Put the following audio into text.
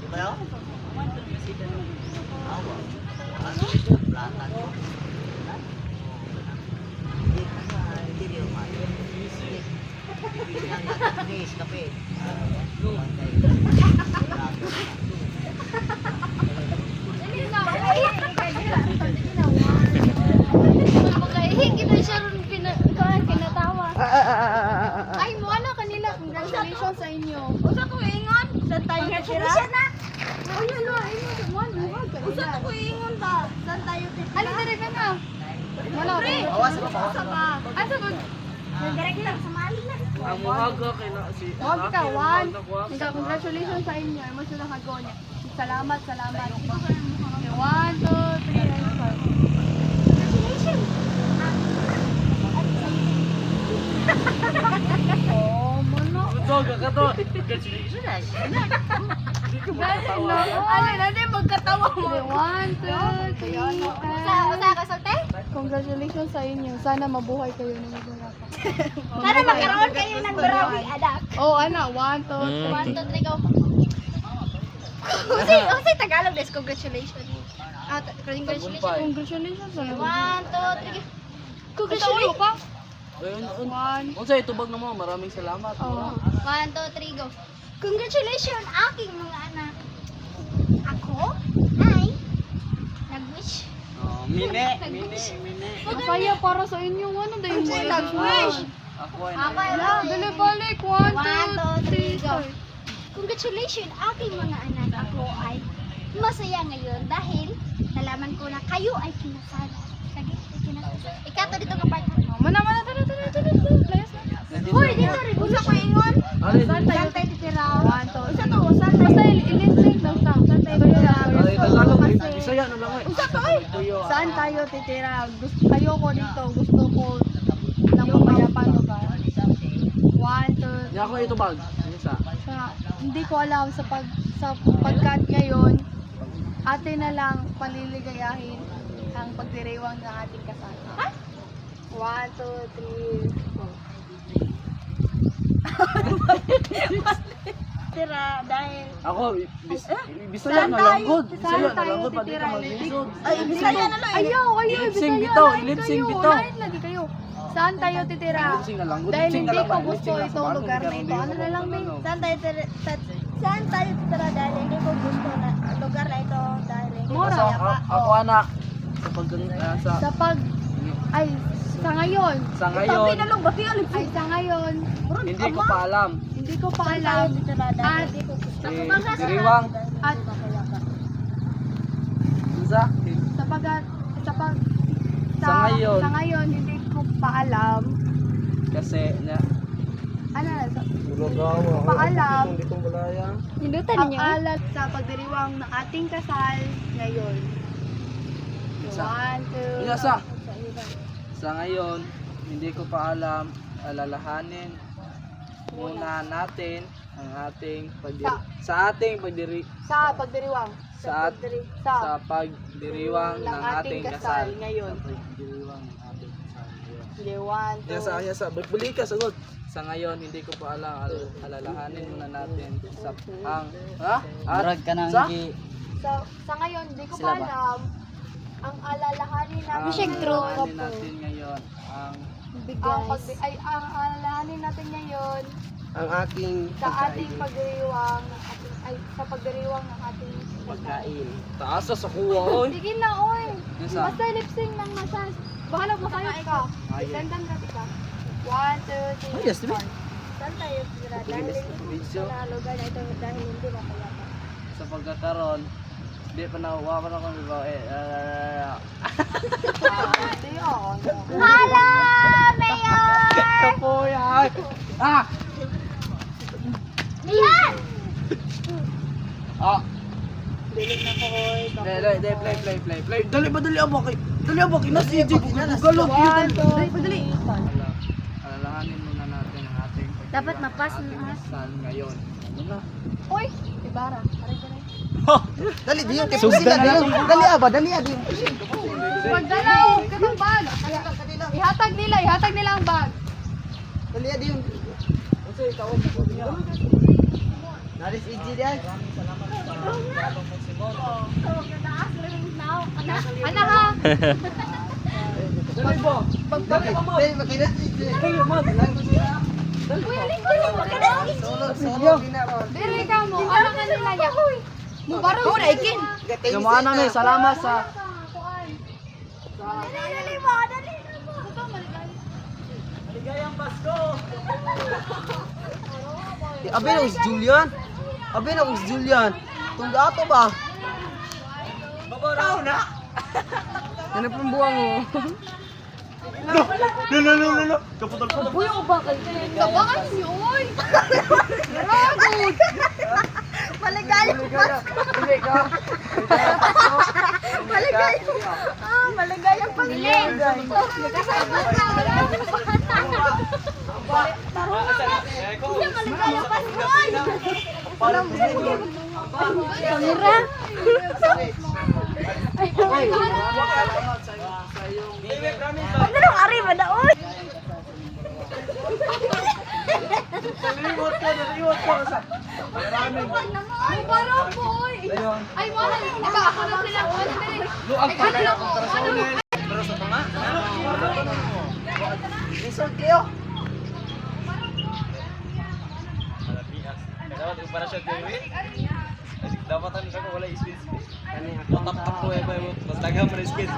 Di ba yun? Kinatawa. Ay, mo ano kanila. Congratulations sa inyo. Usa ko ingon, sa tayo titira. Ay, ano, ay mo, Usa ko ingon ta, saan tayo titira? ano na ka na? Wala ba? Usa ka. Asa ba? Direct lang sa mali na. Ang muhaga kay na si Huwag ka, one. Congratulations sa inyo. Ay mo sila hago niya. Salamat. Okay, 1, 2, 3, and 4. Oh, mono. Doga ka to. Congratulations. Hindi ko makatawa. Ano, natin magkatawa mo. 1, 2, 3, Usa ka salte? Congratulations sa inyo. Sana mabuhay kayo ng maganda. Sana magkaroon kayo ng grabe anak. Oh, ana, 1, 2, 1, 2, 3, go. Usi Tagalog des, congratulations. Congratulations. Congratulations. 1, 2, 3, go. Congratulations ka. Ayun, unsay tubag na mo, maraming salamat. Oh. 1, 2, 3, go. Congratulations, aking mga anak. Ako ay nag-wish. Oh, mine. Masaya para sa inyo. Ano dahil mo Nag-wish. Ako ay Ako ay Wala, dali balik. 1, 2, 3, go. Congratulations, aking mga anak. Ako ay masaya ngayon dahil nalaman ko na kayo ay kinasal. Ikato dito ka part. Mana, tara. Playas na. Hoy, dito rin. Usa ko ingon. Saan tayo? Saan tayo titira? 1, 2, Usa to, saan tayo? Basta ilinsing daw sa. Saan tayo titira? Ay, Tagalog, Bisaya na lang eh. Usa to eh. Saan tayo titira? Ayoko dito. Gusto ko ng mamayapang lugar. 1, 2, Nya ako itubag. Ano sa? hindi ko alam sa pagkat ngayon atin na lang paliligayahin ang pagdiriwang ng ating kasal. 1, 2, 3, 4. Tira dahil Ako, Bisaya na lang gud. Bisaya na lang gud pati titira? ka maglisod. ay Bisaya na lang. Ayaw, Ilipsing Bisaya, bitaw, lahat ilipsing kayo, bitaw. lahat lagi kayo. Saan tayo titira? Ilipsing na lang gud. Dahil Ilipsing hindi na lang ko ba? gusto Ilipsing na itong sa lugar na barko, ito. Ano na lang, May? Saan tayo titira dahil hindi ko gusto na lugar na ito dahil hindi ko Mora. sayapa. Ako anak sa pag Sa ay, sa ngayon. sa ngayon Pinalong ba tiyo? Ay, sa ngayon. hindi ko pa alam. Hindi ko pa alam. At, Diriwang at isa Sa ngayon. sa ngayon, hindi ko pa alam. kasi na Ano na, sa, Gulagawa. paalam. Ditong balaya. ang alal sa pagdiriwang ng ating kasal ngayon. Isa. 1, 2, Isa. Sa ngayon, hindi ko pa alam, alalahanin muna natin ang ating sa ating sa pagdiriwang. sa Sa pagdiriwang ng ating kasal ngayon. Sa pagdiriwang ng ating kasal ngayon. Sige, 1, 2. Yasa, balik ka sagot. Sa ngayon, hindi ko pa alam, alalahanin muna natin sa Murag ka nang sa Sa ngayon, hindi ko Sila pa ba? alam ang alalahanin natin. alalahanin natin ngayon ang ang alalahanin natin ngayon ang ating sa ating pagdiriwang sa pagdiriwang ng ating pagkain. Taasa sa kuwa, oy. Sige na, oy. Yasa. Basta lip sync lang masas. Bahala mo kayo ka. Ayun. Dandan ka ka. 1, 2, 3. Yes, diba? Saan tayo titira dahil hindi ko gusto na lugar na ito dahil hindi mapayapa. Sa pagkakaroon, di pa nakuha pa na kung diba Hindi ako. Hala! Mayor! Kapoy! Ah! Ayan! Ah! Dilig na ko, oy. Play. Dali abaki. Nasi J ko galog. 1, 2, 3. Alalahanin muna natin ang ating Dapat mapas na. kasal ngayon. Ano na? Oy, Ibarra. Aray. Dali diyon kay sila diyon. Dali diyon. Pagdalaw, katong bag. Ihatag nila ang bag. Dali diyon. Naris EG diyan. Ana ha. Dali, makinis EG. Kuya Linggo, magkano? Solo ginaron. Diri ka mo. Ano ka nila niya? Mubaro. Ko na ikin. Gumaan na may salamat sa Dali mo, dali mo. Abi na si Julian. Abi na si Julian. Tungga ato ba? Babaw na. Ano pong buwang mo? Kabakan niyo, oy! Ragod! Maligayang Pasko. Maligayang. Maligayang Pasko. Nagkasabot na, wala akong bata. Kuya, maligayang Pasko. Kamera. Ano nung ari ba daon? Mubaro po, oy! Ay, wala. Diba ako na sila? Ano lang po? Ano? Resort kayo. dapat ano sa ko wala space. Kani ako tap ko eh, mas daghan man space.